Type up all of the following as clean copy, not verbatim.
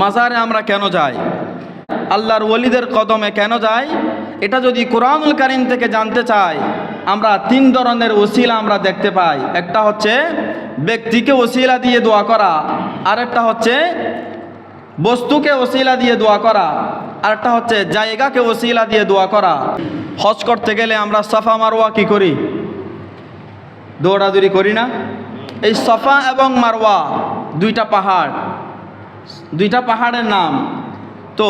মাজারে আমরা কেন যাই, আল্লাহর ওলিদের কদমে কেন যাই, এটা যদি কোরআনুল কারীম থেকে জানতে চাই, আমরা 3 ধরনের ওসিলা আমরা দেখতে পাই। একটা হচ্ছে ব্যক্তিকে ওসিলা দিয়ে দোয়া করা, আরেকটা হচ্ছে বস্তুকে ওসিলা দিয়ে দোয়া করা, আরেকটা হচ্ছে জায়গাকে ওসিলা দিয়ে দোয়া করা। হজ করতে গেলে আমরা সাফা মারওয়া কি করি? দৌড়াদৌড়ি করি না? এই সাফা এবং মারওয়া দুইটা পাহাড়ের নাম। তো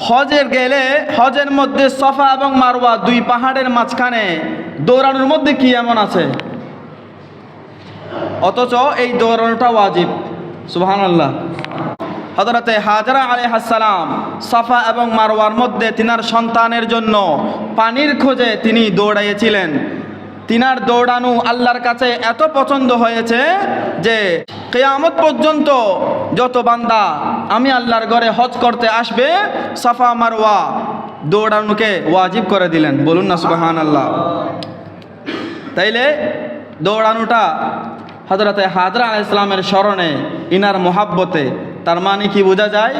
হজের গেলে হজের মধ্যে সাফা এবং মারওয়া 2 পাহাড়ের মাঝখানে দৌড়ানোর মধ্যে কি এমন আছে? অথচ এই দৌড়ানোটা ওয়াজিব। সুবহানাল্লাহ। হযরতে হাজরা আলাইহিস সালাম সাফা এবং মারওয়ার মধ্যে তিনার সন্তানের জন্য পানির খোঁজে তিনি দৌড়াইয়েছিলেন। তিনার দৌড়ানো আল্লাহর কাছে এত পছন্দ হয়েছে যে কিয়ামত পর্যন্ত যত বান্দা আমি আল্লাহর ঘরে হজ করতে আসবে, সাফা মারওয়া দৌড়ানোকে ওয়াজিব করে দিলেন। বলুন না সুবহানাল্লাহ। তাইলে দৌড়ানোটা হযরতে হাজরা আলাইহিস সালামের স্মরণে, ইনার মোহাব্বতে। তার মানে কি বোঝা যায়?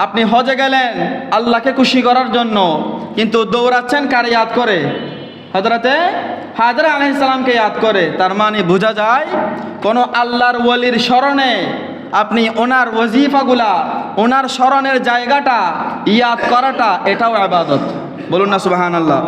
আপনি হজে গেলেন আল্লাহকে খুশি করার জন্য, কিন্তু দৌড়াচ্ছেন কার ইয়াদ করে? হযরতে হাজরা আলাইহিস সালামকে ইয়াদ করে। তার মানে বোঝা যায় কোন আল্লাহর ওলির স্মরণে আপনি ওনার ওজিফাগুলা, ওনার স্মরণের জায়গাটা ইয়াদ করাটা, এটাও ইবাদত। বলুন না সুবহানাল্লাহ।